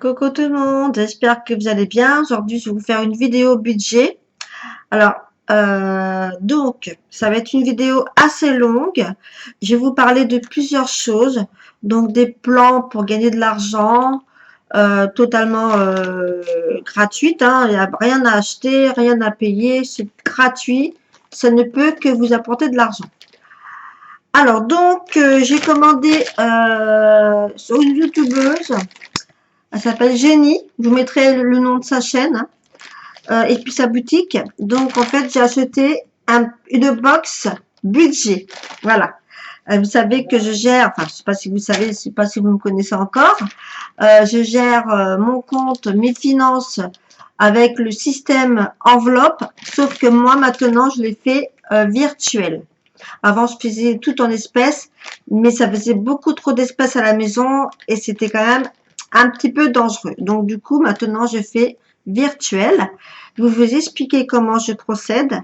Coucou tout le monde, j'espère que vous allez bien. Aujourd'hui, je vais vous faire une vidéo budget. Alors, donc, ça va être une vidéo assez longue. Je vais vous parler de plusieurs choses. Donc, des plans pour gagner de l'argent, totalement gratuite. Hein. Il n'y a rien à acheter, rien à payer, c'est gratuit. Ça ne peut que vous apporter de l'argent. Alors, donc, j'ai commandé sur une youtubeuse. Elle s'appelle Jenny. Je vous mettrai le nom de sa chaîne. Et puis sa boutique. Donc, en fait, j'ai acheté une box budget. Voilà. Vous savez que je gère, enfin, je sais pas si vous savez, je sais pas si vous me connaissez encore. Je gère mon compte, mes finances avec le système enveloppe. Sauf que moi, maintenant, je l'ai fait virtuel. Avant, je faisais tout en espèces, mais ça faisait beaucoup trop d'espèces à la maison et c'était quand même un petit peu dangereux. Donc, du coup, maintenant, je fais virtuel. Je vais vous expliquer comment je procède,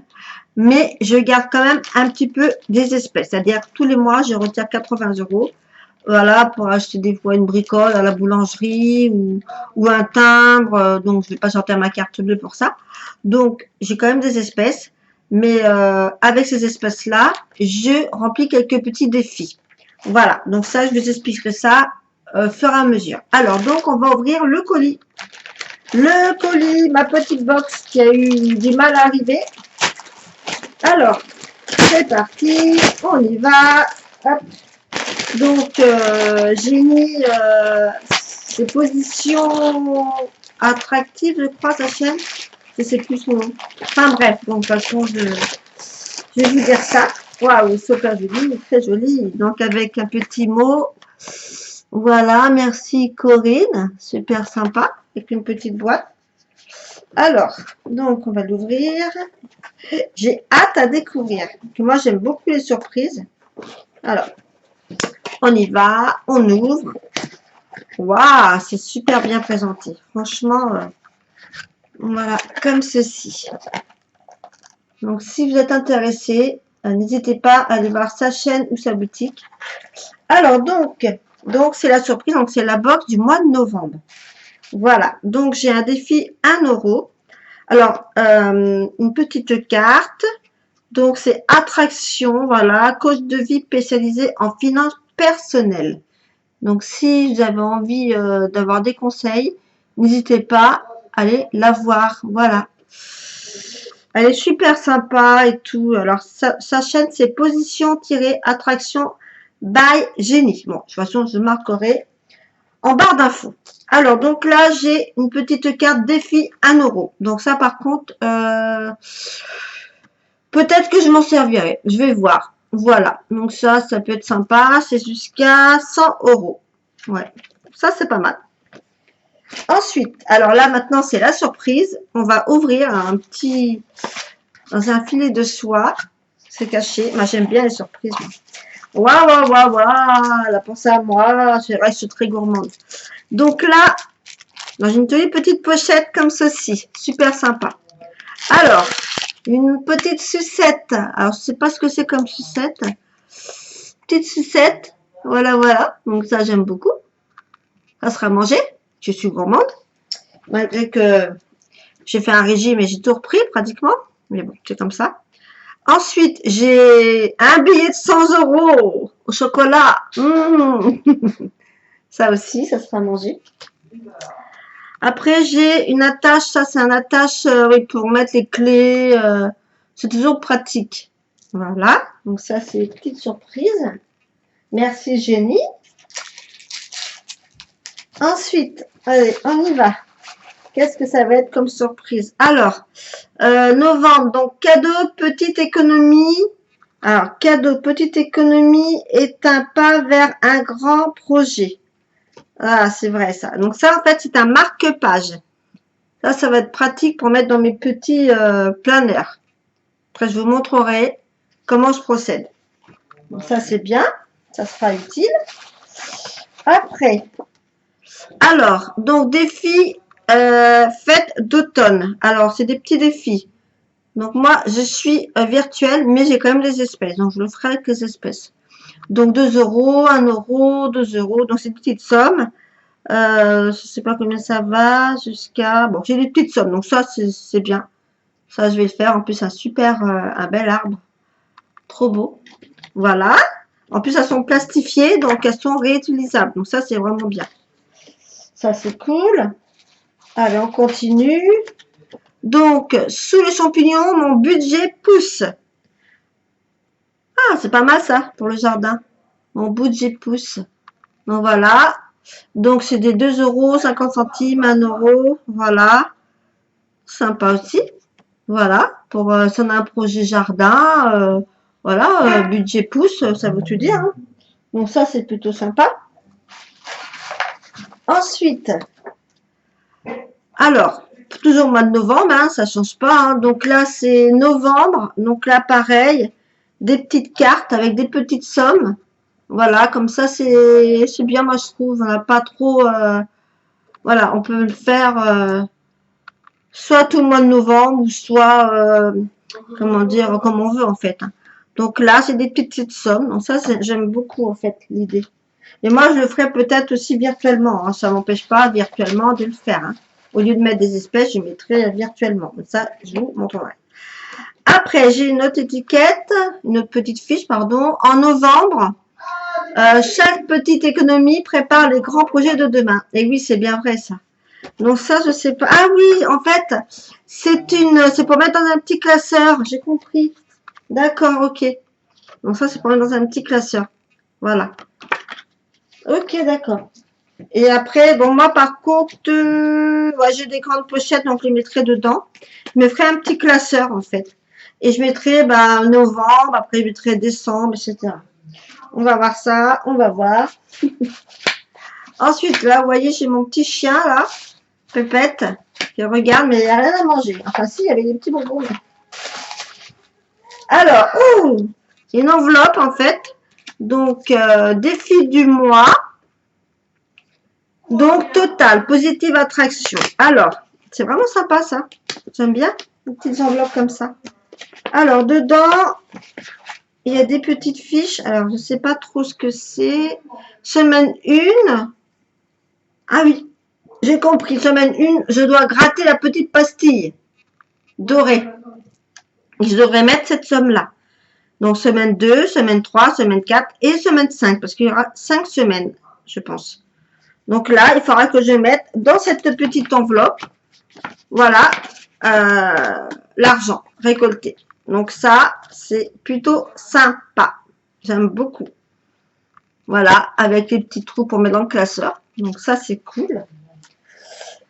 mais je garde quand même un petit peu des espèces. C'est-à-dire, tous les mois, je retire 80 €. Voilà, pour acheter des fois une bricole à la boulangerie ou un timbre. Donc, je ne vais pas sortir ma carte bleue pour ça. Donc, j'ai quand même des espèces. Mais avec ces espèces-là, je remplis quelques petits défis. Voilà, donc ça, je vous expliquerai ça fur et à mesure. Alors, donc, on va ouvrir le colis. Le colis, ma petite box qui a eu du mal à arriver. Alors, c'est parti, on y va. Hop. Donc, j'ai mis des positions attractives, je crois, sa chaîne. Je sais plus son nom. Enfin bref, donc de toute façon, je vais vous dire ça. Waouh, super joli, très joli. Donc avec un petit mot. Voilà, merci Corinne, super sympa, avec une petite boîte. Alors, donc on va l'ouvrir. J'ai hâte à découvrir. Moi, j'aime beaucoup les surprises. Alors, on y va, on ouvre. Waouh, c'est super bien présenté. Franchement, voilà, comme ceci. Donc, si vous êtes intéressé, n'hésitez pas à aller voir sa chaîne ou sa boutique. Alors, donc c'est la surprise. Donc, c'est la box du mois de novembre. Voilà. Donc, j'ai un défi 1 €. Alors, une petite carte. Donc, c'est attraction. Voilà. Coach de vie spécialisé en finances personnelles. Donc, si vous avez envie d'avoir des conseils, n'hésitez pas à aller la voir. Voilà. Elle est super sympa et tout. Alors, sa chaîne, c'est Position-Attraction by Jenny. Bon, de toute façon, je marquerai en barre d'infos. Alors, donc là, j'ai une petite carte défi 1 €. Donc ça, par contre, peut-être que je m'en servirai. Je vais voir. Voilà. Donc ça peut être sympa. C'est jusqu'à 100 €. Ouais. Ça, c'est pas mal. Ensuite, alors là, maintenant, c'est la surprise. On va ouvrir dans un filet de soie. C'est caché. Moi, j'aime bien les surprises. Waouh, waouh, waouh, waouh. Elle a pensé à moi. C'est vrai que je suis très gourmande. Donc là, dans une jolie petite pochette comme ceci. Super sympa. Alors, une petite sucette. Alors, je sais pas ce que c'est comme sucette. Petite sucette. Voilà, voilà. Donc ça, j'aime beaucoup. Ça sera mangé. Je suis gourmande. Malgré que j'ai fait un régime et j'ai tout repris pratiquement. Mais bon, c'est comme ça. Ensuite, j'ai un billet de 100 € au chocolat. Ça aussi, ça sera mangé. Après, j'ai une attache. Ça, c'est un attache oui, pour mettre les clés. C'est toujours pratique. Voilà. Donc ça, c'est une petite surprise. Merci, Jenny. Ensuite, allez, on y va. Qu'est-ce que ça va être comme surprise? Alors, novembre, donc cadeau, petite économie. Alors, cadeau, petite économie est un pas vers un grand projet. Ah, c'est vrai ça. Donc ça, en fait, c'est un marque-page. Ça va être pratique pour mettre dans mes petits planners. Après, je vous montrerai comment je procède. Donc ça, c'est bien. Ça sera utile. Après, alors, donc défi fête d'automne. Alors, c'est des petits défis. Donc, moi, je suis virtuelle, mais j'ai quand même des espèces. Donc, je le ferai avec les espèces. Donc, 2 €, 1 €, 2 €. Donc, c'est une petite somme. Je sais pas combien ça va, jusqu'à... Bon, j'ai des petites sommes, donc ça, c'est bien. Ça, je vais le faire. En plus, un bel arbre. Trop beau. Voilà. En plus, elles sont plastifiées, donc elles sont réutilisables. Donc ça, c'est vraiment bien. Ça, c'est cool. Allez, on continue. Donc, sous les champignons, mon budget pousse. Ah, c'est pas mal ça, pour le jardin. Mon budget pousse. Donc voilà. Donc, c'est des 2 euros, 50 centimes, 1 euro. Voilà. Sympa aussi. Voilà. Pour si on a un projet jardin, voilà, budget pousse, ça veut tout dire. Hein. Donc ça, c'est plutôt sympa. Ensuite, alors, toujours au mois de novembre, hein, ça change pas. Hein. Donc là, c'est novembre. Donc là, pareil, des petites cartes avec des petites sommes. Voilà, comme ça, c'est bien, moi, je trouve. On n'a pas trop... voilà, on peut le faire soit tout le mois de novembre, ou soit, comment dire, comme on veut, en fait. Hein. Donc là, c'est des petites sommes. Donc ça, j'aime beaucoup, en fait, l'idée. Et moi, je le ferai peut-être aussi virtuellement. Hein. Ça m'empêche pas virtuellement de le faire. Hein. Au lieu de mettre des espèces, je mettrai virtuellement. Ça, je vous montrerai. Après, j'ai une autre étiquette, une autre petite fiche, pardon. En novembre, chaque petite économie prépare les grands projets de demain. Et oui, c'est bien vrai ça. Donc ça, je sais pas. Ah oui, en fait, c'est pour mettre dans un petit classeur. J'ai compris. D'accord, ok. Donc ça, c'est pour mettre dans un petit classeur. Voilà. Ok, d'accord. Et après, bon, moi, par contre, ouais, j'ai des grandes pochettes, donc je les mettrai dedans. Je me ferai un petit classeur, en fait. Et je mettrai, novembre, après je mettrai décembre, etc. On va voir ça, on va voir. Ensuite, là, vous voyez, j'ai mon petit chien, là, Pépette, qui regarde, mais il n'y a rien à manger. Enfin, si, il y avait des petits bonbons. Alors, c'est une enveloppe, en fait. Donc, défi du mois. Donc, total, positive attraction. Alors, c'est vraiment sympa, ça. J'aime bien les petites enveloppes comme ça. Alors, dedans, il y a des petites fiches. Alors, je ne sais pas trop ce que c'est. Semaine 1. Ah oui, j'ai compris. Semaine 1, je dois gratter la petite pastille dorée. Et je devrais mettre cette somme-là. Donc, semaine 2, semaine 3, semaine 4 et semaine 5. Parce qu'il y aura 5 semaines, je pense. Donc là, il faudra que je mette dans cette petite enveloppe, voilà, l'argent récolté. Donc ça, c'est plutôt sympa. J'aime beaucoup. Voilà, avec les petits trous pour mettre dans le classeur. Donc ça, c'est cool.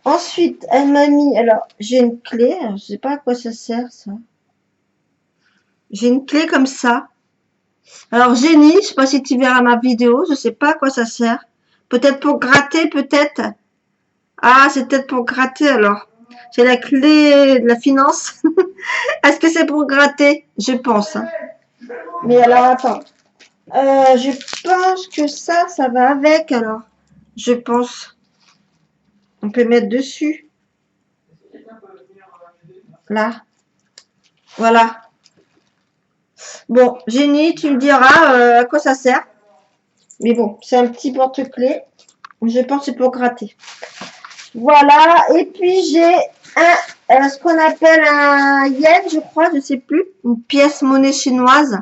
Ensuite, elle m'a mis, alors, j'ai une clé. Alors, je sais pas à quoi ça sert, ça. J'ai une clé comme ça. Alors, génie, je sais pas si tu verras ma vidéo. Je sais pas à quoi ça sert. Peut-être pour gratter, peut-être. Ah, c'est peut-être pour gratter, alors. J'ai la clé de la finance. Est-ce que c'est pour gratter? Je pense. Hein. Mais alors, attends. Je pense que ça va avec, alors. Je pense. On peut mettre dessus. Là. Voilà. Bon, Génie, tu me diras à quoi ça sert. Mais bon, c'est un petit porte-clés. Je pense que c'est pour gratter. Voilà. Et puis, j'ai ce qu'on appelle un yen, je crois, je sais plus. Une pièce monnaie chinoise.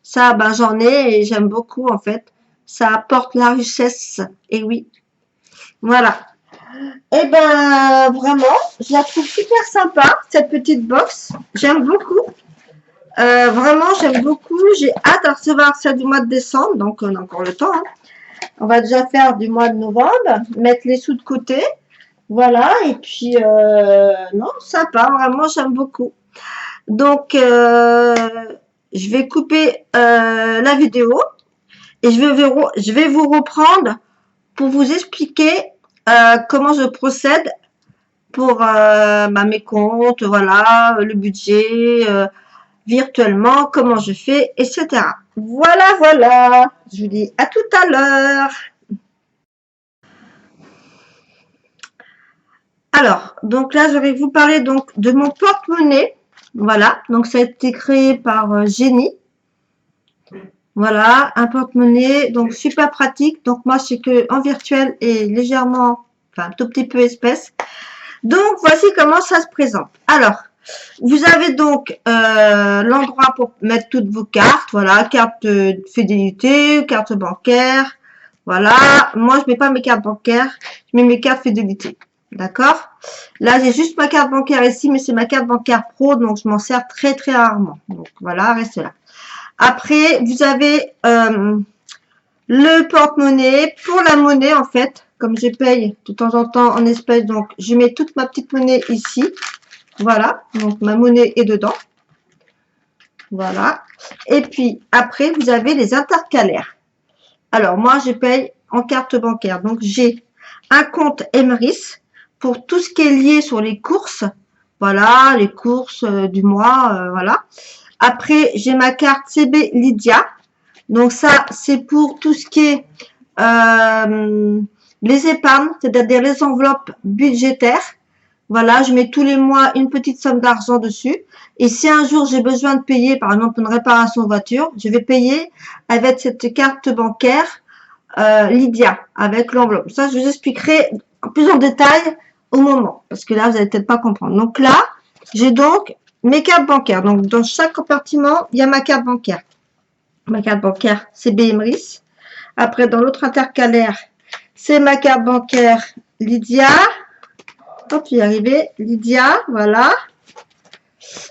Ça, j'en ai et j'aime beaucoup, en fait. Ça apporte la richesse. Et oui. Voilà. Et vraiment, je la trouve super sympa, cette petite box. J'aime beaucoup. Vraiment, j'aime beaucoup. J'ai hâte de recevoir ça du mois de décembre. Donc, on a encore le temps. Hein. On va déjà faire du mois de novembre. Mettre les sous de côté. Voilà. Et puis, non, sympa. Vraiment, j'aime beaucoup. Donc, je vais couper la vidéo. Et je vais vous reprendre pour vous expliquer comment je procède pour mes comptes, voilà, le budget, virtuellement, comment je fais, etc. Voilà, voilà. Je vous dis à tout à l'heure. Alors, donc là, je vais vous parler donc de mon porte-monnaie. Voilà, donc ça a été créé par Génie. Voilà, un porte-monnaie, donc super pratique. Donc moi, c'est que en virtuel et légèrement, enfin un tout petit peu espèce. Donc voici comment ça se présente. Alors, vous avez donc l'endroit pour mettre toutes vos cartes. Voilà, carte de fidélité, carte bancaire. Voilà, moi je mets pas mes cartes bancaires, je mets mes cartes fidélité. D'accord? Là, j'ai juste ma carte bancaire ici, mais c'est ma carte bancaire pro, donc je m'en sers très très rarement. Donc voilà, reste là. Après, vous avez le porte-monnaie. Pour la monnaie, en fait, comme je paye de temps en temps en espèces, donc je mets toute ma petite monnaie ici. Voilà, donc ma monnaie est dedans. Voilà. Et puis, après, vous avez les intercalaires. Alors, moi, je paye en carte bancaire. Donc, j'ai un compte Emrys pour tout ce qui est lié sur les courses. Voilà, les courses du mois, voilà. Après, j'ai ma carte CB Lydia. Donc ça, c'est pour tout ce qui est les épargnes, c'est-à-dire les enveloppes budgétaires. Voilà, je mets tous les mois une petite somme d'argent dessus. Et si un jour j'ai besoin de payer, par exemple, une réparation de voiture, je vais payer avec cette carte bancaire Lydia, avec l'enveloppe. Ça, je vous expliquerai plus en détail au moment, parce que là, vous n'allez peut-être pas comprendre. Donc là, j'ai donc mes cartes bancaires. Donc, dans chaque compartiment, il y a ma carte bancaire. Ma carte bancaire, c'est BMRIS. Après, dans l'autre intercalaire, c'est ma carte bancaire Lydia. Hop, y arriver. Lydia, voilà.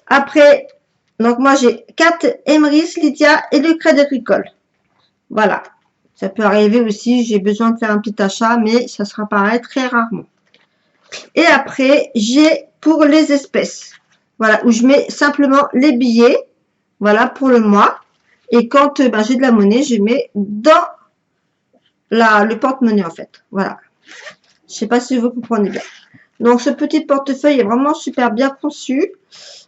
Après, donc moi, j'ai 4 Emrys, Lydia et le Crédit Agricole. Voilà. Ça peut arriver aussi, j'ai besoin de faire un petit achat, mais ça sera pareil très rarement. Et après, j'ai pour les espèces. Voilà, où je mets simplement les billets. Voilà, pour le mois. Et quand j'ai de la monnaie, je mets dans le porte-monnaie, en fait. Voilà. Je sais pas si vous comprenez bien. Donc, ce petit portefeuille est vraiment super bien conçu.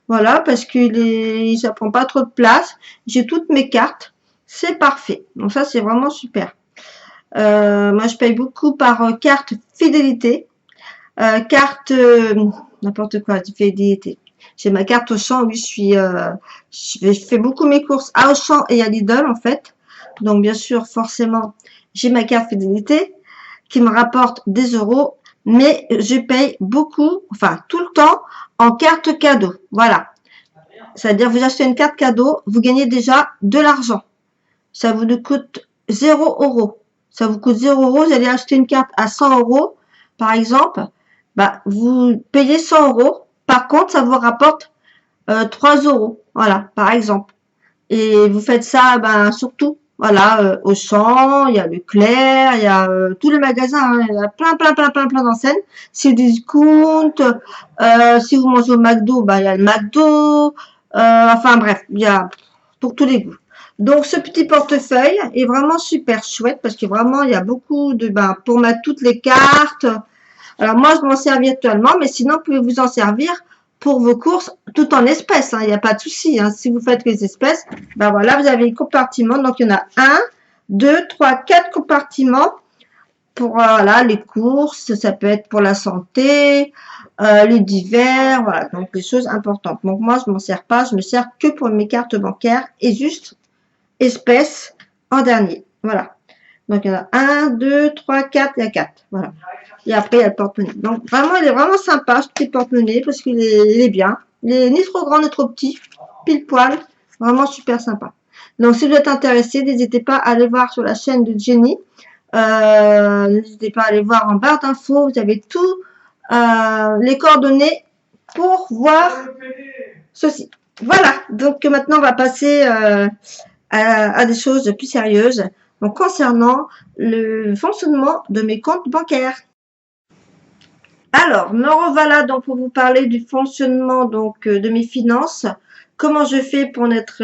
Voilà, parce qu'il ça prend pas trop de place. J'ai toutes mes cartes. C'est parfait. Donc, ça, c'est vraiment super. Moi, je paye beaucoup par carte fidélité. Carte, n'importe quoi, fidélité. J'ai ma carte Auchan, oui, je fais beaucoup mes courses à Auchan et à Lidl, en fait. Donc, bien sûr, forcément, j'ai ma carte fidélité qui me rapporte des euros, mais je paye beaucoup, enfin, tout le temps en carte cadeau. Voilà. C'est-à-dire, vous achetez une carte cadeau, vous gagnez déjà de l'argent. Ça vous coûte 0 euros. Ça vous coûte 0 euros, vous allez acheter une carte à 100 euros, par exemple, vous payez 100 euros. Par contre, ça vous rapporte 3 euros. Voilà, par exemple. Et vous faites ça, surtout, voilà, Auchan, il y a Leclerc, il y a tous les magasins, hein, il y a plein d'enseignes. C'est des discounts. Si vous mangez au McDo, il y a le McDo. Enfin bref, il y a pour tous les goûts. Donc ce petit portefeuille est vraiment super chouette parce que vraiment il y a beaucoup de pour mettre toutes les cartes. Alors moi je m'en sers virtuellement, mais sinon vous pouvez vous en servir pour vos courses tout en espèces. Il n'y a pas de souci. Si vous faites les espèces, voilà, vous avez les compartiments. Donc il y en a 1, 2, 3, 4 compartiments pour voilà, les courses. Ça peut être pour la santé, les divers, voilà, donc les choses importantes. Donc moi je m'en sers pas, je me sers que pour mes cartes bancaires et juste espèces en dernier. Voilà. Donc il y en a 1, 2, 3, 4, il y a 4. Voilà. Et après, il y a le porte-monnaie. Donc, vraiment, il est vraiment sympa, ce petit porte-monnaie, parce qu'il est bien. Il est ni trop grand, ni trop petit. Pile poil. Vraiment super sympa. Donc, si vous êtes intéressé, n'hésitez pas à aller voir sur la chaîne de Jenny. N'hésitez pas à aller voir en barre d'infos. Vous avez tous les coordonnées pour voir ceci. Voilà. Donc, maintenant, on va passer à des choses plus sérieuses. Donc, concernant le fonctionnement de mes comptes bancaires. Alors, me revoilà donc pour vous parler du fonctionnement donc de mes finances. Comment je fais pour n'être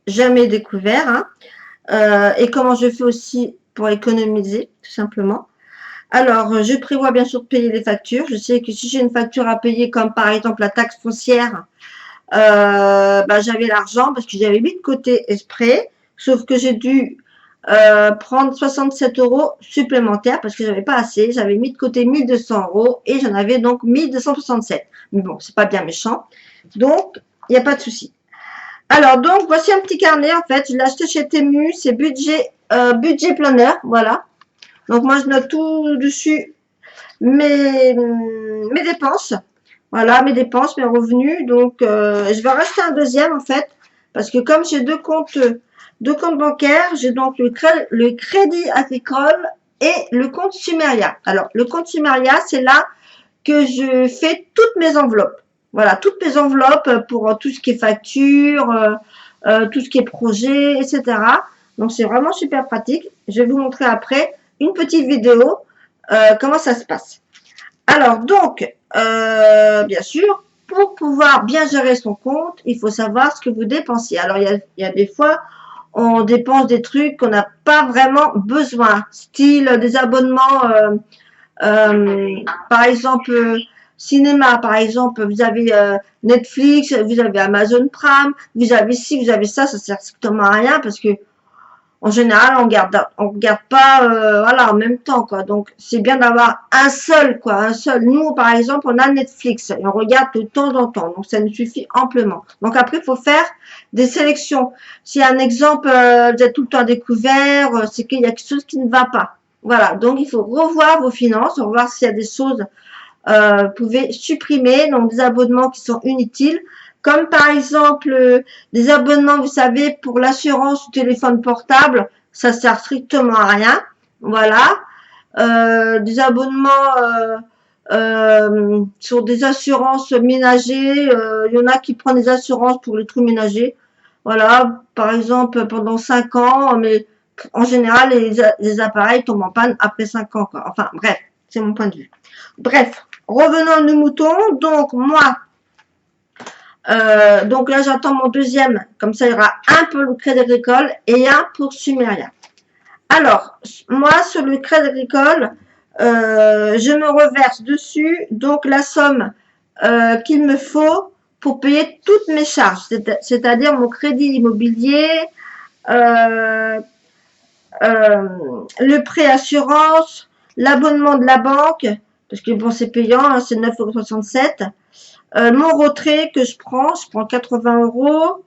jamais découvert, et comment je fais aussi pour économiser, tout simplement. Alors, je prévois bien sûr de payer les factures. Je sais que si j'ai une facture à payer, comme par exemple la taxe foncière, j'avais l'argent parce que j'avais mis de côté exprès, sauf que j'ai dû prendre 67 euros supplémentaires parce que j'avais pas assez. J'avais mis de côté 1200 euros et j'en avais donc 1267. Mais bon, c'est pas bien méchant. Donc, il n'y a pas de souci. Alors, donc, voici un petit carnet, en fait. Je l'ai acheté chez Temu. C'est budget planner, voilà. Donc, moi, je note tout dessus mes dépenses. Voilà, mes dépenses, mes revenus. Donc, je vais racheter un deuxième, en fait. Parce que comme j'ai deux comptes bancaires, j'ai donc le crédit agricole et le compte Sumeria. Alors, le compte Sumeria, c'est là que je fais toutes mes enveloppes. Voilà, toutes mes enveloppes pour tout ce qui est facture, tout ce qui est projet, etc. Donc, c'est vraiment super pratique. Je vais vous montrer après une petite vidéo comment ça se passe. Alors, donc, bien sûr, pour pouvoir bien gérer son compte, il faut savoir ce que vous dépensez. Alors, il y a des fois, on dépense des trucs qu'on n'a pas vraiment besoin, style des abonnements par exemple, cinéma, par exemple, vous avez Netflix, vous avez Amazon Prime, vous avez ci, vous avez ça sert strictement à rien parce que en général, on regarde pas, voilà, en même temps, quoi. Donc, c'est bien d'avoir un seul, quoi, un seul. Nous, par exemple, on a Netflix et on regarde de temps en temps, donc ça nous suffit amplement. Donc après, il faut faire des sélections. Si un exemple, vous êtes tout le temps découvert, c'est qu'il y a quelque chose qui ne va pas. Voilà, donc il faut revoir vos finances, revoir s'il y a des choses, vous pouvez supprimer, donc des abonnements qui sont inutiles, comme par exemple des abonnements, vous savez, pour l'assurance du téléphone portable, ça sert strictement à rien, voilà, des abonnements sur des assurances ménagers, il y en a qui prennent des assurances pour les trucs ménagers, voilà, par exemple pendant 5 ans, mais en général, les appareils tombent en panne après 5 ans, quoi. Enfin, bref, c'est mon point de vue. Bref, revenons à nos moutons. Donc, moi, donc là, j'attends mon deuxième. Comme ça, il y aura un pour le Crédit Agricole et un pour Sumeria. Alors, moi, sur le Crédit Agricole, je me reverse dessus donc la somme qu'il me faut pour payer toutes mes charges, c'est-à-dire mon crédit immobilier, euh, le prêt assurance, l'abonnement de la banque, parce que bon, c'est payant, hein, c'est 9,67 €. Mon retrait que je prends 80 €.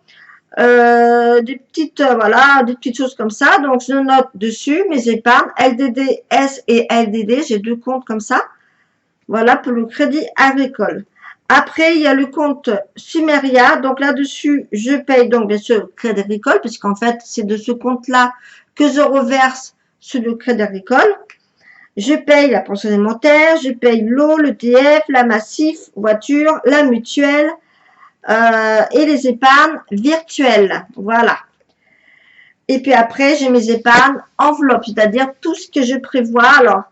Des petites, voilà, des petites choses comme ça. Donc, je note dessus mes épargnes, LDDS et LDD. J'ai deux comptes comme ça. Voilà pour le crédit agricole. Après, il y a le compte Sumeria. Donc là-dessus, je paye donc bien sûr le crédit agricole, puisqu'en fait, c'est de ce compte-là que je reverse sur le crédit agricole. Je paye la pension alimentaire, je paye l'eau, le TF, la Massif, voiture, la mutuelle et les épargnes virtuelles. Voilà. Et puis après, j'ai mes épargnes enveloppes, c'est-à-dire tout ce que je prévois. Alors,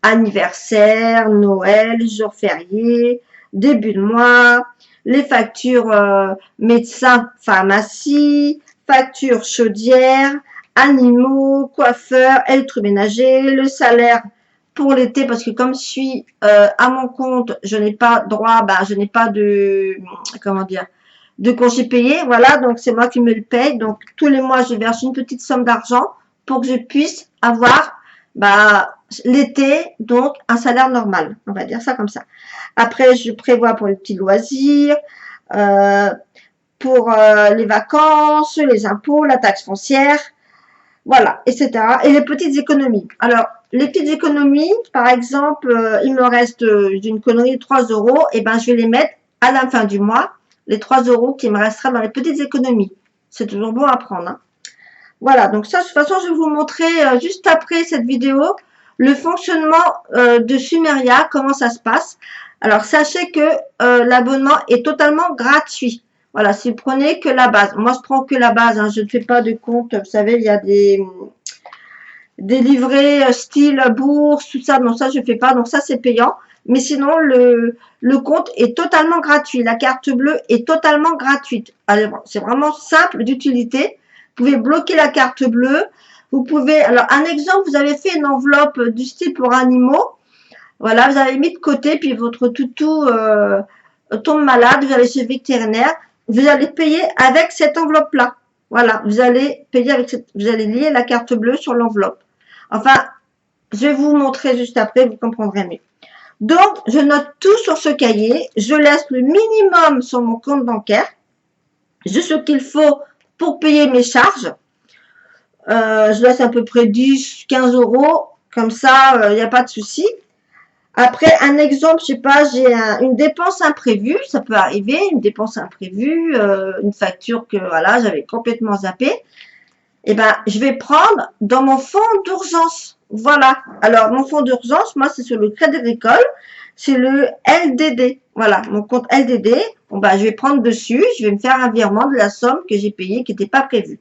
anniversaire, Noël, jours fériés, début de mois, les factures médecins, pharmacie, factures chaudières, animaux, coiffeurs, électroménager, le salaire pour l'été, parce que comme je suis à mon compte, je n'ai pas droit, je n'ai pas de, comment dire, de congé payé, voilà, donc c'est moi qui me le paye, donc tous les mois je verse une petite somme d'argent pour que je puisse avoir l'été, donc un salaire normal, on va dire ça comme ça. Après, je prévois pour les petits loisirs, pour les vacances, les impôts, la taxe foncière, voilà, etc. Et les petites économies. Alors, les petites économies, par exemple, il me reste d'une connerie 3 €, et ben je vais les mettre à la fin du mois, les 3 € qui me restera dans les petites économies. C'est toujours bon à prendre, hein. Voilà, donc ça, de toute façon, je vais vous montrer juste après cette vidéo le fonctionnement de Sumeria, comment ça se passe. Alors, sachez que l'abonnement est totalement gratuit. Voilà, si vous prenez que la base. Moi, je prends que la base, hein, je ne fais pas de compte. Vous savez, il y a des livrets style bourse, tout ça. Non, ça, je ne fais pas. Donc, ça, c'est payant. Mais sinon, le compte est totalement gratuit. La carte bleue est totalement gratuite. C'est vraiment simple d'utilité. Vous pouvez bloquer la carte bleue. Vous pouvez, alors un exemple, vous avez fait une enveloppe du style pour animaux. Voilà, vous avez mis de côté, puis votre toutou tombe malade, vous allez chez le vétérinaire. Vous allez payer avec cette enveloppe-là. Voilà, vous allez payer avec vous allez lier la carte bleue sur l'enveloppe. Enfin, je vais vous montrer juste après, vous comprendrez mieux. Donc, je note tout sur ce cahier. Je laisse le minimum sur mon compte bancaire. juste ce qu'il faut pour payer mes charges. Je laisse à peu près 10, 15 euros. Comme ça, il n'y a pas de souci. Après, un exemple, je sais pas, j'ai une dépense imprévue, ça peut arriver, une dépense imprévue, une facture que voilà, j'avais complètement zappé. Eh ben, je vais prendre dans mon fonds d'urgence. Voilà. Alors, mon fonds d'urgence, moi, c'est sur le Crédit Agricole, c'est le LDD. Voilà, mon compte LDD. Bon, ben, je vais prendre dessus, je vais me faire un virement de la somme que j'ai payée, qui n'était pas prévue.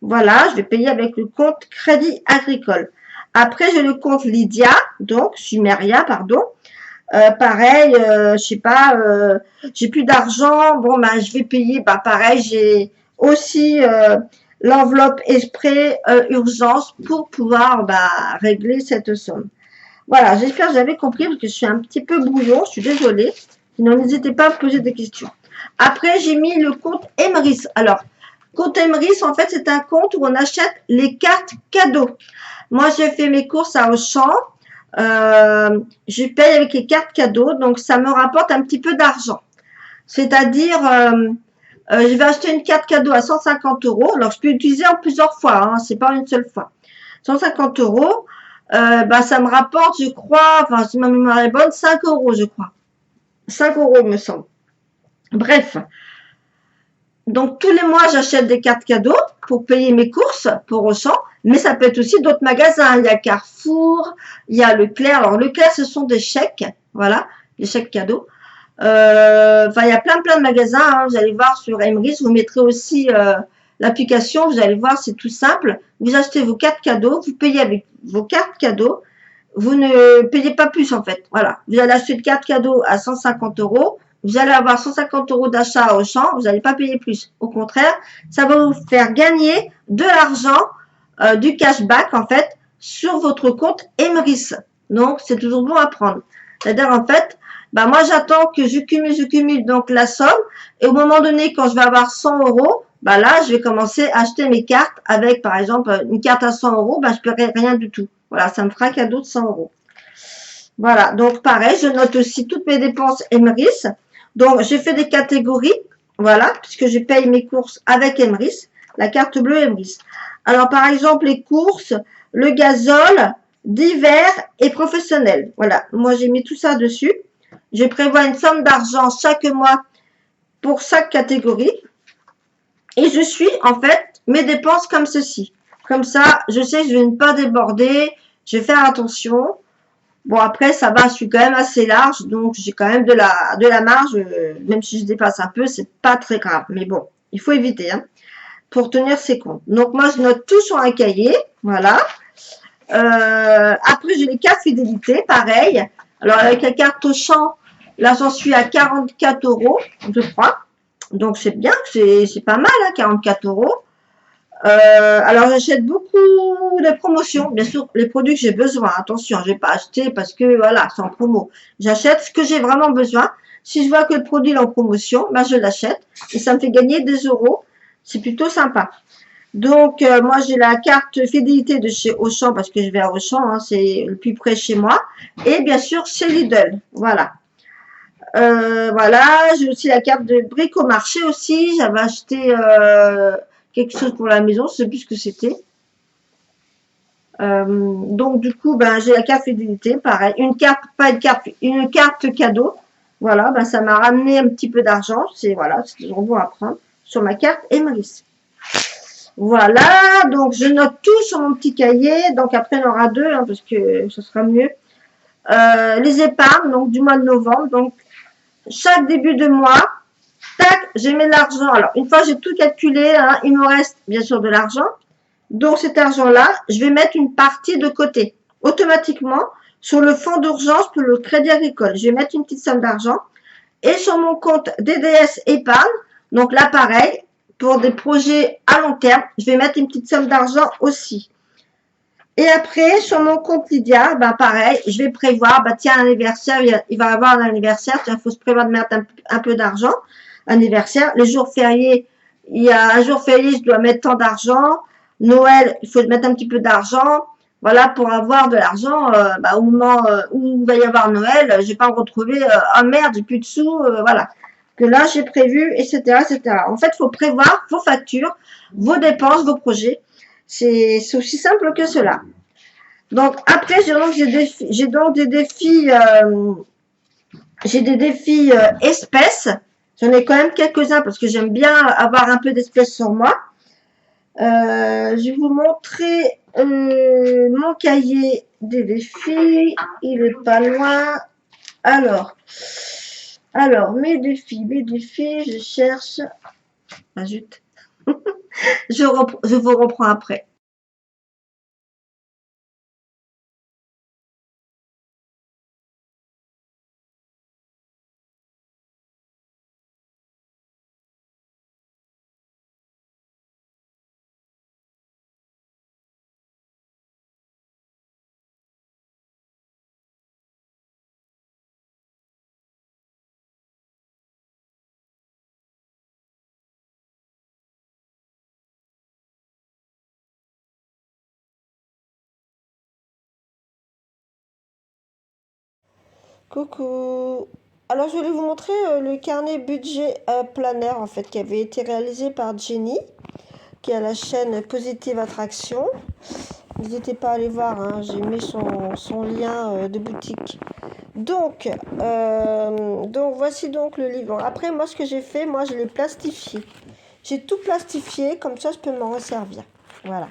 Voilà, je vais payer avec le compte Crédit Agricole. Après, j'ai le compte Lydia, donc Sumeria, pardon. Pareil, je sais pas, j'ai plus d'argent. Bon, ben, je vais payer. Bah, pareil, j'ai aussi l'enveloppe exprès urgence pour pouvoir régler cette somme. Voilà, j'espère que vous avez compris parce que je suis un petit peu brouillon. Je suis désolée. Donc, n'hésitez pas à me poser des questions. Après, j'ai mis le compte Emrys. Alors, compte Emrys, en fait, c'est un compte où on achète les cartes cadeaux. Moi, j'ai fait mes courses à Auchan. Je paye avec les cartes cadeaux, donc ça me rapporte un petit peu d'argent. C'est-à-dire, je vais acheter une carte cadeau à 150 euros. Alors, je peux l'utiliser en plusieurs fois, hein, c'est pas une seule fois. 150 euros, ça me rapporte, je crois, enfin, si ma mémoire est bonne, 5 euros, je crois. 5 euros, il me semble. Bref. Donc, tous les mois, j'achète des cartes cadeaux pour payer mes courses pour Auchan. Mais ça peut être aussi d'autres magasins. Il y a Carrefour, il y a Leclerc. Alors, Leclerc, ce sont des chèques. Voilà, des chèques cadeaux. Il y a plein de magasins. Hein. Vous allez voir sur Emrys. Vous mettrez aussi l'application. Vous allez voir, c'est tout simple. Vous achetez vos cartes cadeaux. Vous payez avec vos cartes cadeaux. Vous ne payez pas plus, en fait. Voilà. Vous allez acheter une carte cadeau à 150 euros. Vous allez avoir 150 euros d'achat à Auchan. Vous n'allez pas payer plus. Au contraire, ça va vous faire gagner de l'argent, du cashback, en fait, sur votre compte Emrys. Donc, c'est toujours bon à prendre. C'est-à-dire, en fait, moi, j'attends que je cumule donc la somme. Et au moment donné, quand je vais avoir 100 euros, là, je vais commencer à acheter mes cartes avec, par exemple, une carte à 100 euros, je ne paierai rien du tout. Voilà, ça me fera cadeau de 100 euros. Voilà, donc pareil, je note aussi toutes mes dépenses Emrys. Donc, j'ai fait des catégories, voilà, puisque je paye mes courses avec Emrys, la carte bleue Emrys. Alors, par exemple, les courses, le gazole, d'hiver et professionnel. Voilà, moi, j'ai mis tout ça dessus. Je prévois une somme d'argent chaque mois pour chaque catégorie. Et je suis, en fait, mes dépenses comme ceci. Comme ça, je sais que je vais ne pas déborder, je vais faire attention. Bon, après, ça va, je suis quand même assez large, donc j'ai quand même de la marge, même si je dépasse un peu, c'est pas très grave. Mais bon, il faut éviter, hein, pour tenir ses comptes. Donc, moi, je note tout sur un cahier, voilà. Après, j'ai les cartes fidélité, pareil. Alors, avec la carte Auchan, là, j'en suis à 44 euros, je crois. Donc, c'est bien, c'est pas mal, hein, 44 euros. Alors, j'achète beaucoup de promotions. Bien sûr, les produits que j'ai besoin. Attention, je vais pas acheter parce que, voilà, c'est en promo. J'achète ce que j'ai vraiment besoin. Si je vois que le produit est en promotion, je l'achète. Et ça me fait gagner des euros. C'est plutôt sympa. Donc, moi, j'ai la carte fidélité de chez Auchan parce que je vais à Auchan. Hein, c'est le plus près chez moi. Et bien sûr, chez Lidl. Voilà. Voilà. J'ai aussi la carte de Bricomarché aussi. J'avais acheté... quelque chose pour la maison, je sais plus ce que c'était. Donc du coup, j'ai la carte fidélité, pareil, une carte cadeau. Voilà, ça m'a ramené un petit peu d'argent. C'est voilà, c'est toujours bon à prendre sur ma carte Emrys. Voilà, donc je note tout sur mon petit cahier. Donc après, il y en aura deux, hein, parce que ce sera mieux. Les épargnes, donc du mois de novembre. Donc chaque début de mois, tac, j'ai mis de l'argent. Alors, une fois j'ai tout calculé, hein, il me reste bien sûr de l'argent. Donc, cet argent-là, je vais mettre une partie de côté. Automatiquement, sur le fonds d'urgence pour le Crédit Agricole. Je vais mettre une petite somme d'argent. Et sur mon compte DDS épargne, donc là, pareil, pour des projets à long terme, je vais mettre une petite somme d'argent aussi. Et après, sur mon compte Lydia, pareil, je vais prévoir, tiens, l'anniversaire, il va y avoir un anniversaire, il faut se prévoir de mettre un peu d'argent. Anniversaire, les jours fériés, il y a un jour férié, je dois mettre tant d'argent. Noël, il faut mettre un petit peu d'argent. Voilà, pour avoir de l'argent, au moment où il va y avoir Noël, je vais pas me retrouver, ah merde, j'ai plus de sous, voilà. que là j'ai prévu, etc., etc. En fait, il faut prévoir vos factures, vos dépenses, vos projets. C'est aussi simple que cela. Donc après, j'ai donc des défis, espèces. J'en ai quand même quelques-uns parce que j'aime bien avoir un peu d'espèces sur moi. Je vais vous montrer mon cahier des défis. Il est pas loin. Alors, mes défis, je cherche. Ah, zut. Je vous reprends après. Coucou. Alors, je voulais vous montrer le carnet budget planner, en fait, qui avait été réalisé par Jenny, qui a la chaîne Positive Attraction. N'hésitez pas à aller voir, hein, j'ai mis son lien de boutique. Donc voici donc le livre. Après, moi, ce que j'ai fait, moi, je l'ai plastifié. J'ai tout plastifié, comme ça, je peux m'en resservir. Voilà.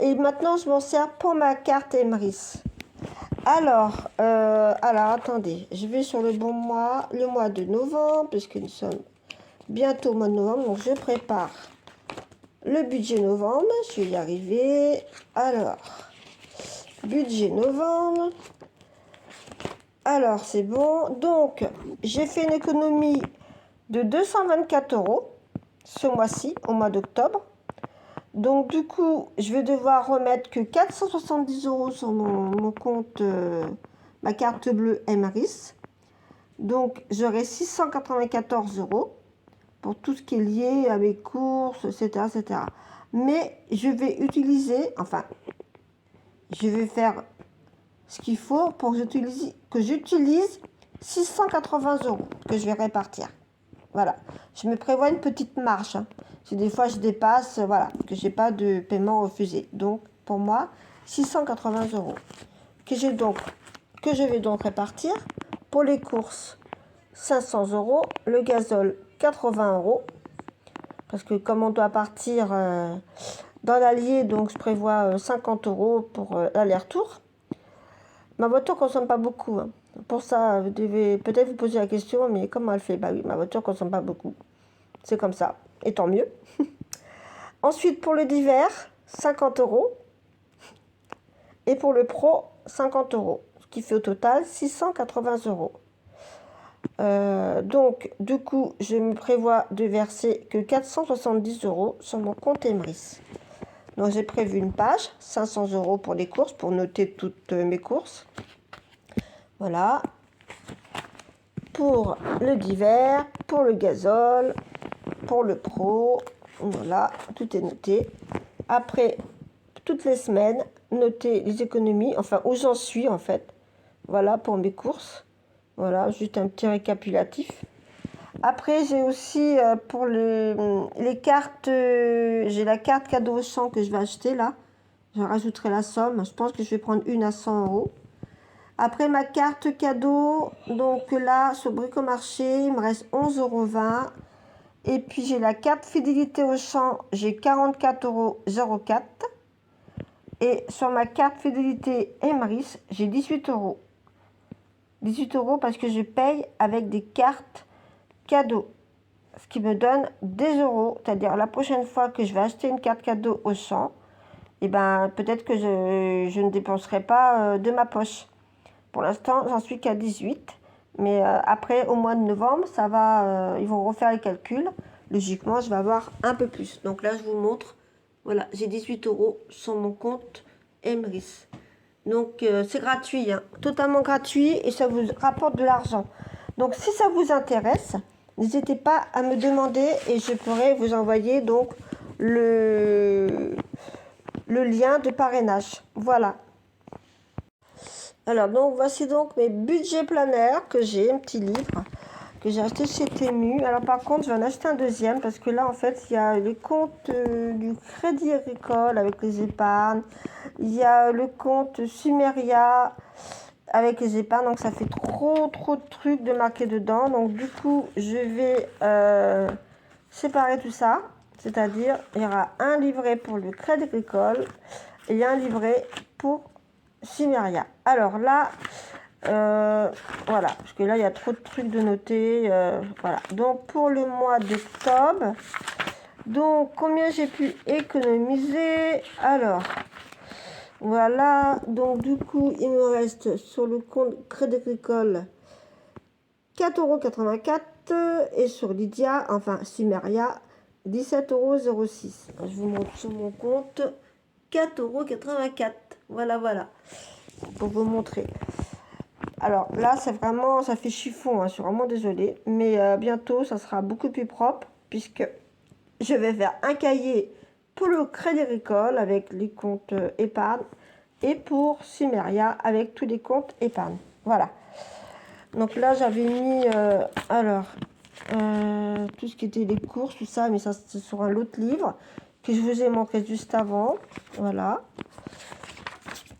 Et maintenant, je m'en sers pour ma carte Emrys. Alors, attendez, je vais sur le bon mois, le mois de novembre, puisque nous sommes bientôt au mois de novembre, donc je prépare le budget novembre, je vais y arriver. Alors, budget novembre. Alors, c'est bon. Donc, j'ai fait une économie de 224 € ce mois-ci, au mois d'octobre. Donc, du coup, je vais devoir remettre que 470 € sur mon compte, ma carte bleue Emrys. Donc, j'aurai 694 € pour tout ce qui est lié à mes courses, etc., etc. Mais je vais utiliser, enfin, je vais faire ce qu'il faut pour que j'utilise 680 € que je vais répartir. Voilà. Je me prévois une petite marge. Hein. Si des fois je dépasse, voilà, que j'ai pas de paiement refusé. Donc, pour moi, 680 € que je vais donc répartir pour les courses. 500 €, le gazole 80 €, parce que comme on doit partir dans l'Allier, donc je prévois 50 € pour l'aller-retour. Ma voiture ne consomme pas beaucoup. Hein. Pour ça, vous devez peut-être vous poser la question, mais comment elle fait? Bah oui, ma voiture ne consomme pas beaucoup. C'est comme ça, et tant mieux. Ensuite, pour le d'hiver, 50 €. Et pour le pro, 50 €, ce qui fait au total 680 €. Donc, du coup, je me prévois de verser que 470 € sur mon compte Emrys. Donc, j'ai prévu une page, 500 € pour les courses, pour noter toutes mes courses. Voilà. Pour le d'hiver, pour le gazole, pour le pro, voilà, tout est noté. Après, toutes les semaines, noter les économies, enfin, où j'en suis, en fait. Voilà, pour mes courses. Voilà, juste un petit récapitulatif. Après, j'ai aussi pour les cartes, j'ai la carte cadeau au champ que je vais acheter là. Je rajouterai la somme. Je pense que je vais prendre une à 100 €. Après, ma carte cadeau, donc là, sur Bricomarché, il me reste 11,20 €. Et puis, j'ai la carte fidélité au champ, j'ai 44,04 €. Et sur ma carte fidélité Emrys, j'ai 18 €. 18 € parce que je paye avec des cartes cadeaux, ce qui me donne des euros. C'est-à-dire la prochaine fois que je vais acheter une carte cadeau au champ, et ben peut-être que je ne dépenserai pas de ma poche. Pour l'instant, j'en suis qu'à 18, mais après au mois de novembre, ça va, ils vont refaire les calculs. Logiquement, je vais avoir un peu plus. Donc là, je vous montre. Voilà, j'ai 18 € sur mon compte Emrys. Donc, c'est gratuit, hein, totalement gratuit et ça vous rapporte de l'argent. Donc, si ça vous intéresse, n'hésitez pas à me demander et je pourrai vous envoyer donc le lien de parrainage. Voilà. Alors, donc, voici donc mes budgets planaires que j'ai, un petit livre. que j'ai acheté chez Temu. Alors par contre, je vais en acheter un deuxième parce que là, en fait, il y a les comptes du Crédit Agricole avec les épargnes. Il y a le compte Sumeria avec les épargnes. Donc ça fait trop de trucs de marquer dedans. Donc du coup, je vais séparer tout ça. C'est-à-dire, il y aura un livret pour le Crédit Agricole et un livret pour Sumeria. Alors là, voilà, parce que là, il y a trop de trucs de noter. Voilà. Donc, pour le mois d'octobre, donc, combien j'ai pu économiser? Alors, voilà. Donc, du coup, il me reste sur le compte Crédit Agricole 4,84 € et sur Lydia, enfin, Sumeria, 17,06 €. Je vous montre sur mon compte 4,84 €. Voilà, voilà. Pour vous montrer. Alors là, c'est vraiment, ça fait chiffon, hein, je suis vraiment désolée. Mais bientôt, ça sera beaucoup plus propre puisque je vais faire un cahier pour le Crédit Agricole avec les comptes épargne et pour Sumeria avec tous les comptes épargne. Voilà. Donc là, j'avais mis, tout ce qui était les courses, tout ça, mais ça, c'est sur un autre livre que je vous ai montré juste avant. Voilà.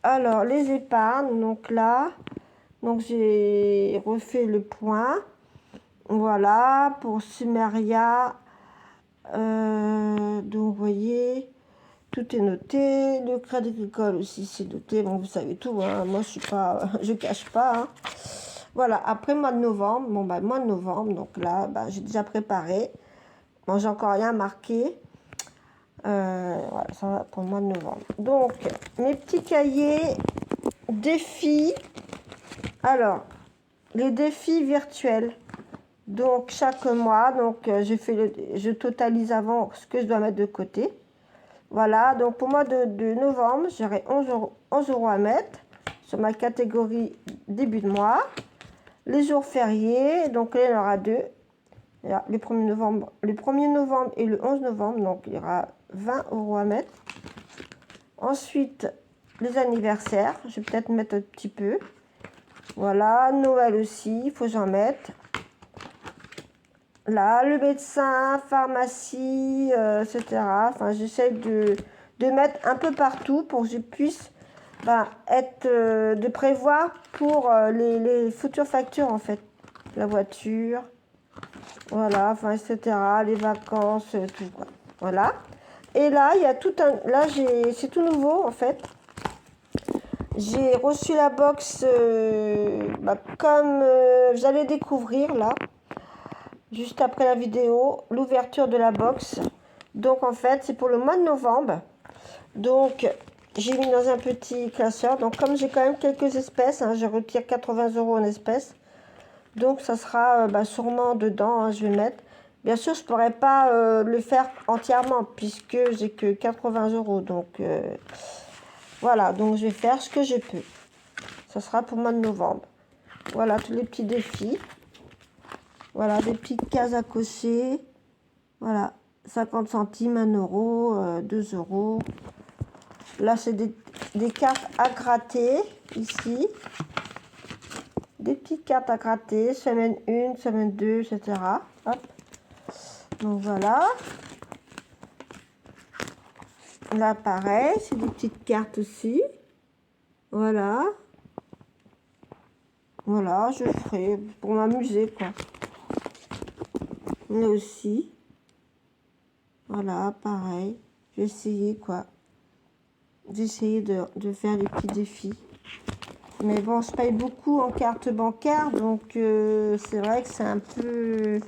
Alors, les épargnes, donc là... Donc, j'ai refait le point. Voilà, pour Sumeria. Donc, vous voyez, tout est noté. Le Crédit Agricole aussi, c'est noté. Bon, vous savez tout, hein. Moi, je suis pas, je cache pas, hein. Voilà, après mois de novembre. Bon, bah, mois de novembre. Donc là, bah, j'ai déjà préparé. Bon, j'ai encore rien marqué. Voilà, ça va pour le mois de novembre. Donc, mes petits cahiers, défis. Alors, les défis virtuels. Donc, chaque mois, donc, je totalise avant ce que je dois mettre de côté. Voilà, donc pour moi de novembre, j'aurai 11 euros à mettre sur ma catégorie début de mois. Les jours fériés, donc là, il y en aura deux. Le 1er novembre et le 11 novembre, donc il y aura 20 euros à mettre. Ensuite, les anniversaires, je vais peut-être mettre un petit peu. Voilà, Noël aussi, il faut que j'en mette. Là, le médecin, pharmacie, etc. Enfin, j'essaie de mettre un peu partout pour que je puisse de prévoir pour les futures factures, en fait. La voiture, voilà, enfin, etc. Les vacances, tout, quoi. Voilà. Et là, il y a tout un... Là, c'est tout nouveau, en fait. J'ai reçu la box comme j'allais découvrir, là. Juste après la vidéo, l'ouverture de la box. Donc en fait, c'est pour le mois de novembre. Donc j'ai mis dans un petit classeur. Donc comme j'ai quand même quelques espèces, hein, je retire 80 euros en espèces. Donc ça sera sûrement dedans, hein, je vais mettre. Bien sûr, je ne pourrais pas le faire entièrement puisque j'ai que 80 euros. Donc voilà, donc je vais faire ce que je peux. Ça sera pour le mois de novembre. Voilà tous les petits défis. Voilà, des petites cases à cocher. Voilà, 50 centimes, 1 euro, 2 euros. Là, c'est des cartes à gratter, ici. Des petites cartes à gratter, semaine 1, semaine 2, etc. Hop. Donc, voilà. Là, pareil, c'est des petites cartes aussi. Voilà. Voilà, je ferai pour m'amuser, quoi. Là aussi. Voilà, pareil. J'ai essayé, quoi. J'ai essayé de faire des petits défis. Mais bon, je paye beaucoup en carte bancaire. Donc, c'est vrai que c'est un peu...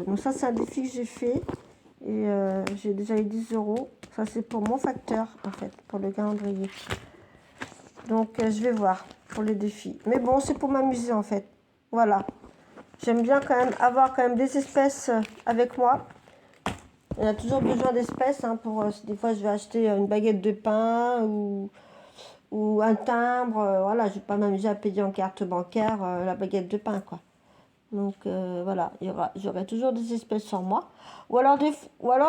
Donc, ça, c'est un défi que j'ai fait. Et j'ai déjà eu 10 euros. Ça, c'est pour mon facteur, en fait, pour le calendrier. Donc, je vais voir pour les défis. Mais bon, c'est pour m'amuser, en fait. Voilà. J'aime bien quand même avoir quand même des espèces avec moi. On a toujours besoin d'espèces hein, pour des fois je vais acheter une baguette de pain ou un timbre. Voilà, je vais pas m'amuser à payer en carte bancaire la baguette de pain quoi. Donc voilà, j'aurai toujours des espèces sur moi. Ou alors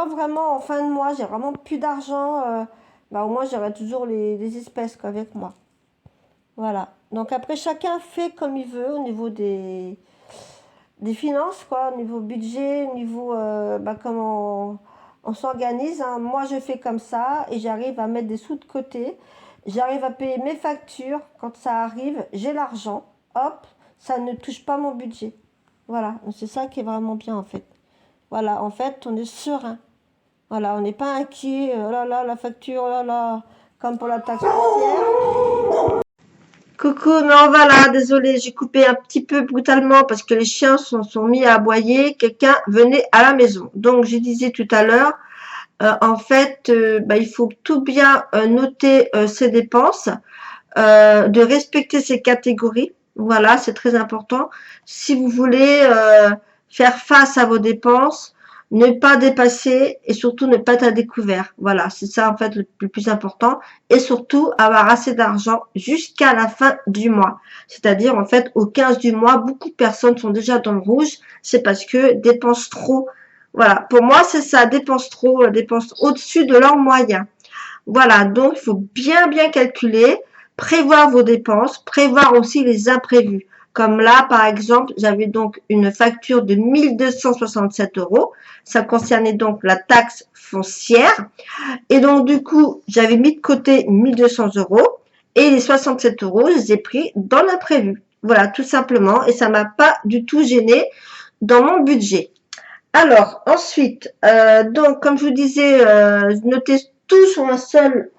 vraiment en fin de mois, j'ai vraiment plus d'argent. Au moins j'aurai toujours les espèces quoi, avec moi. Voilà. Donc après, chacun fait comme il veut au niveau des finances, quoi, au niveau budget, au niveau comment on s'organise, hein. Moi, je fais comme ça et j'arrive à mettre des sous de côté. J'arrive à payer mes factures quand ça arrive. J'ai l'argent. Hop, ça ne touche pas mon budget. Voilà, c'est ça qui est vraiment bien en fait. Voilà, en fait, on est serein. Voilà, on n'est pas inquiet. Oh là là, la facture, oh là là, comme pour la taxe foncière. Coucou, non, voilà, désolé, j'ai coupé un petit peu brutalement parce que les chiens sont mis à aboyer. Quelqu'un venait à la maison. Donc, je disais tout à l'heure, en fait, il faut tout bien noter ses dépenses, de respecter ses catégories. Voilà, c'est très important. Si vous voulez faire face à vos dépenses, ne pas dépasser et surtout ne pas être à découvert. Voilà, c'est ça en fait le plus important. Et surtout avoir assez d'argent jusqu'à la fin du mois. C'est-à-dire en fait au 15 du mois, beaucoup de personnes sont déjà dans le rouge. C'est parce que dépensent trop. Voilà, pour moi c'est ça, dépensent trop, dépensent au-dessus de leurs moyens. Voilà, donc il faut bien calculer, prévoir vos dépenses, prévoir aussi les imprévus. Comme là, par exemple, j'avais donc une facture de 1267 euros. Ça concernait donc la taxe foncière. Et donc, du coup, j'avais mis de côté 1200 euros. Et les 67 euros, je les ai pris dans l'imprévu. Voilà, tout simplement. Et ça m'a pas du tout gêné dans mon budget. Alors, ensuite, donc, comme je vous disais, notez tout sur un seul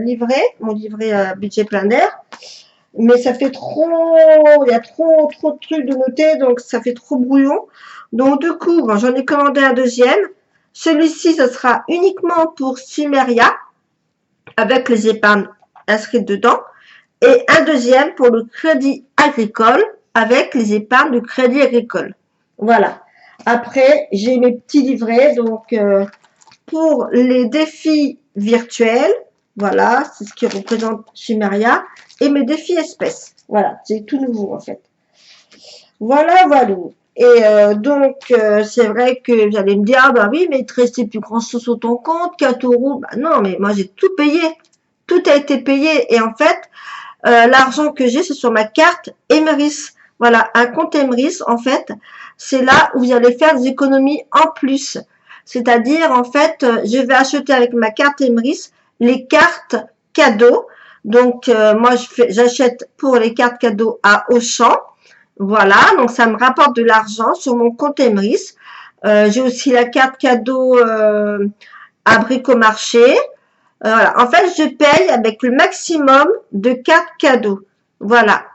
livret, mon livret budget plein air. Mais ça fait trop, il y a trop de trucs de noter, donc ça fait trop brouillon. Donc, du coup, bon, j'en ai commandé un deuxième. Celui-ci, ce sera uniquement pour Sumeria, avec les épargnes inscrites dedans. Et un deuxième pour le crédit agricole, avec les épargnes du crédit agricole. Voilà. Après, j'ai mes petits livrets, donc pour les défis virtuels, voilà, c'est ce qui représente Sumeria, et mes défis espèces. Voilà, c'est tout nouveau en fait. Voilà. Et donc, c'est vrai que vous allez me dire, ah bah oui, mais il te restait plus grand chose sur ton compte, 4 euros. Bah non, mais moi j'ai tout payé. Tout a été payé. Et en fait, l'argent que j'ai, c'est sur ma carte Emeris. Voilà, un compte Emeris, en fait, c'est là où vous allez faire des économies en plus. C'est-à-dire, en fait, je vais acheter avec ma carte Emeris les cartes cadeaux. Donc, moi, j'achète pour les cartes cadeaux à Auchan. Voilà, donc ça me rapporte de l'argent sur mon compte Emeris. J'ai aussi la carte cadeau à Bricomarché. Voilà. En fait, je paye avec le maximum de cartes cadeaux. Voilà.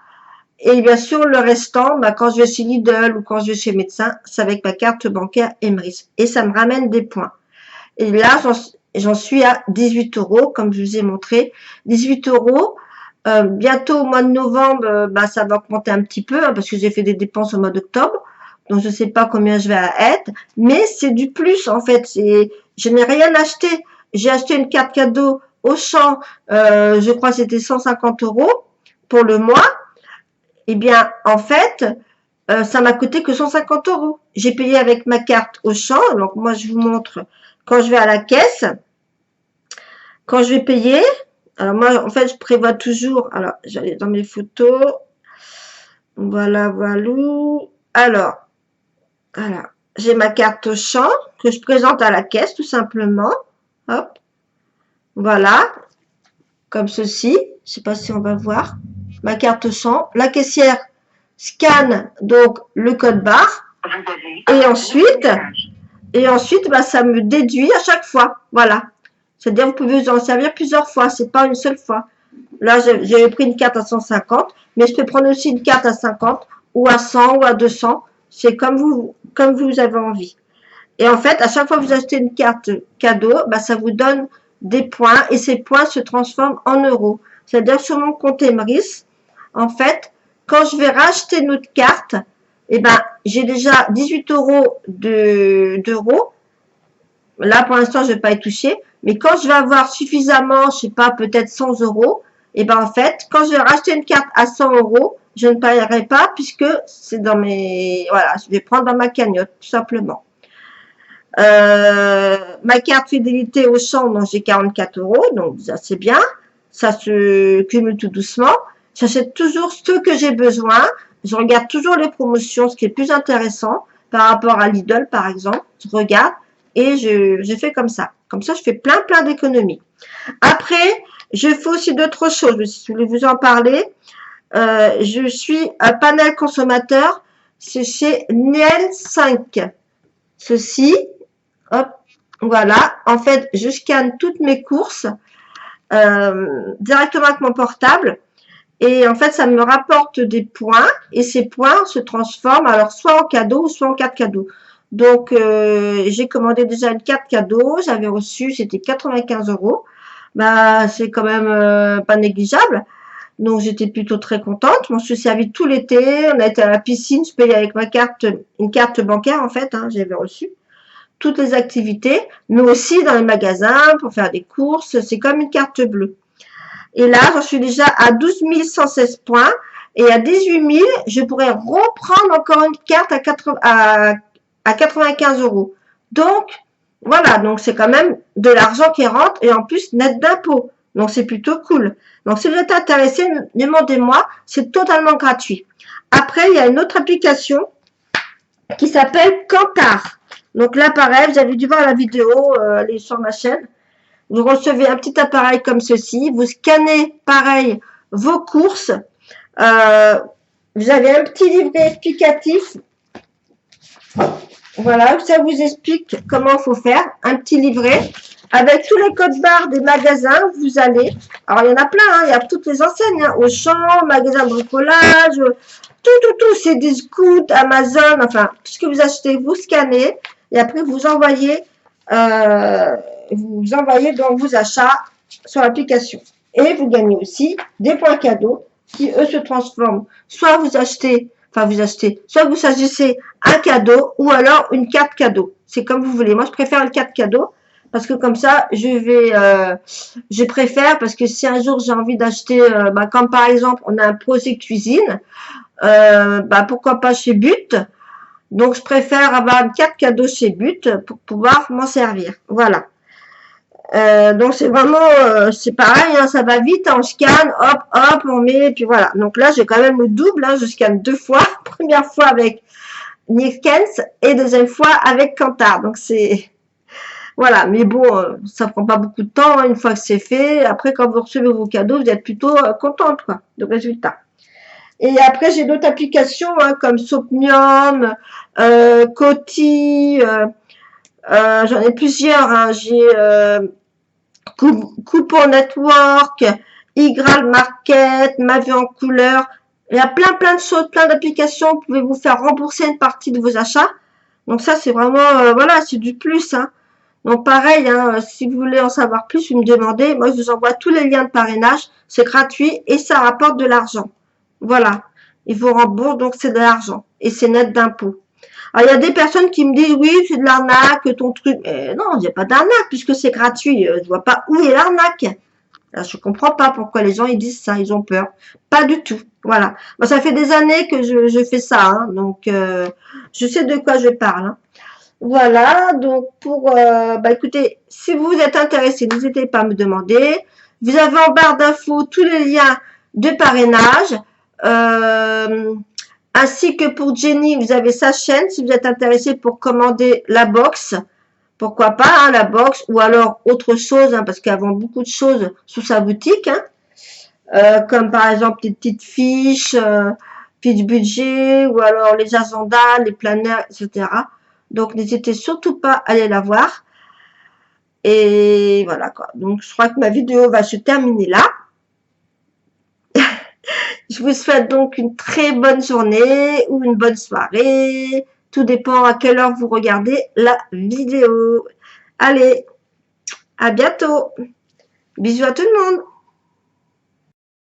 Et bien sûr, le restant, quand je vais chez Lidl ou quand je vais chez médecin, c'est avec ma carte bancaire Emeris. Et ça me ramène des points. Et là, j'en suis à 18 euros, comme je vous ai montré. 18 euros. Bientôt au mois de novembre, ça va augmenter un petit peu, hein, parce que j'ai fait des dépenses au mois d'octobre. Donc, je ne sais pas combien je vais être. Mais c'est du plus, en fait. Je n'ai rien acheté. J'ai acheté une carte cadeau Auchan, je crois que c'était 150 euros pour le mois. Eh bien, en fait, ça m'a coûté que 150 euros. J'ai payé avec ma carte Auchan. Donc, moi, je vous montre quand je vais à la caisse. Quand je vais payer, alors moi, en fait, je prévois toujours, alors, j'allais dans mes photos. Voilà. Alors, voilà. J'ai ma carte Auchan que je présente à la caisse, tout simplement. Hop. Voilà. Comme ceci. Je sais pas si on va voir. Ma carte Auchan. La caissière scanne donc le code barre. Et ensuite, ça me déduit à chaque fois. Voilà. C'est-à-dire, vous pouvez vous en servir plusieurs fois. C'est pas une seule fois. Là, j'avais pris une carte à 150, mais je peux prendre aussi une carte à 50 ou à 100 ou à 200. C'est comme vous avez envie. Et en fait, à chaque fois que vous achetez une carte cadeau, ça vous donne des points et ces points se transforment en euros. C'est-à-dire sur mon compte Emeris, en fait, quand je vais racheter notre carte, j'ai déjà 18 euros d'euros. Là, pour l'instant, je ne vais pas y toucher. Mais quand je vais avoir suffisamment, je sais pas, peut-être 100 euros, en fait, quand je vais racheter une carte à 100 euros, je ne paierai pas puisque c'est dans voilà, je vais prendre dans ma cagnotte, tout simplement. Ma carte fidélité Auchan, donc j'ai 44 euros, donc ça c'est bien. Ça se cumule tout doucement. J'achète toujours ce que j'ai besoin. Je regarde toujours les promotions, ce qui est plus intéressant par rapport à Lidl, par exemple. Je regarde et je fais comme ça. Comme ça, je fais plein d'économies. Après, je fais aussi d'autres choses. Je voulais vous en parler. Je suis un panel consommateur. C'est chez Niel 5. Ceci, hop, voilà. En fait, je scanne toutes mes courses directement avec mon portable. Et en fait, ça me rapporte des points. Et ces points se transforment alors soit en cadeau ou soit en carte cadeau. Donc, j'ai commandé déjà une carte cadeau. J'avais reçu, c'était 95 €. Bah, c'est quand même pas négligeable. Donc, j'étais plutôt très contente. Je m'en suis servi tout l'été. On a été à la piscine. Je payais avec ma carte, une carte bancaire, en fait, hein, j'avais reçu. Toutes les activités, mais aussi dans les magasins pour faire des courses. C'est comme une carte bleue. Et là, j'en suis déjà à 12 116 points. Et à 18 000, je pourrais reprendre encore une carte à 95 €. Donc, voilà. Donc, c'est quand même de l'argent qui rentre et en plus net d'impôts. Donc, c'est plutôt cool. Donc, si vous êtes intéressé, demandez-moi. C'est totalement gratuit. Après, il y a une autre application qui s'appelle Kantar. Donc là, pareil, vous avez dû voir la vidéo, elle est sur ma chaîne. Vous recevez un petit appareil comme ceci. Vous scannez, pareil, vos courses. Vous avez un petit livret explicatif. Voilà, ça vous explique comment il faut faire. Un petit livret avec tous les codes barres des magasins où vous allez. Alors, il y en a plein, hein, il y a toutes les enseignes. Hein, Auchan, magasin de bricolage, tout. C'est des scouts, Amazon, enfin, tout ce que vous achetez, vous scannez. Et après, vous envoyez donc vos achats sur l'application. Et vous gagnez aussi des points cadeaux qui, eux, se transforment. Soit vous achetez, soit vous choisissez un cadeau ou alors une carte cadeau. C'est comme vous voulez. Moi, je préfère une carte cadeau parce que comme ça, je préfère parce que si un jour j'ai envie d'acheter, comme par exemple, on a un projet cuisine, pourquoi pas chez But. Donc, je préfère avoir une carte cadeau chez But pour pouvoir m'en servir. Voilà. Donc, c'est vraiment, c'est pareil, hein, ça va vite, hein, on scanne, hop, on met, et puis voilà. Donc là, j'ai quand même le double, hein, je scanne 2 fois. Première fois avec Nielkens et deuxième fois avec Kantar. Donc, c'est... Voilà, mais bon, ça prend pas beaucoup de temps, hein, une fois que c'est fait. Après, quand vous recevez vos cadeaux, vous êtes plutôt contente, quoi, de résultat. Et après, j'ai d'autres applications hein, comme Sopmium, Coty, j'en ai plusieurs. Hein. J'ai Coupon Network, Igral Market, Ma Vie en couleur. Il y a plein de choses, plein d'applications. Vous pouvez vous faire rembourser une partie de vos achats. Donc ça, c'est vraiment, voilà, c'est du plus. Hein. Donc pareil, hein, si vous voulez en savoir plus, vous me demandez. Moi, je vous envoie tous les liens de parrainage. C'est gratuit et ça rapporte de l'argent. Voilà. Ils vous remboursent, donc c'est de l'argent. Et c'est net d'impôts. Alors, il y a des personnes qui me disent, oui, c'est de l'arnaque, ton truc. Mais non, il n'y a pas d'arnaque, puisque c'est gratuit. Je vois pas où est l'arnaque. Je comprends pas pourquoi les gens, ils disent ça, ils ont peur. Pas du tout. Voilà. Moi, ça fait des années que je fais ça, hein, donc je sais de quoi je parle. Hein. Voilà, donc pour, écoutez, si vous êtes intéressé, n'hésitez pas à me demander. Vous avez en barre d'infos tous les liens de parrainage. Ainsi que pour Jenny, vous avez sa chaîne. Si vous êtes intéressé pour commander la box, pourquoi pas, hein, la box, ou alors autre chose, hein, parce qu'elle vend beaucoup de choses sous sa boutique, hein, comme par exemple des petites fiches, fiches budget, ou alors les agendas, les planners, etc. Donc, n'hésitez surtout pas à aller la voir. Et voilà quoi. Donc, je crois que ma vidéo va se terminer là. Je vous souhaite donc une très bonne journée ou une bonne soirée. Tout dépend à quelle heure vous regardez la vidéo. Allez, à bientôt. Bisous à tout le monde.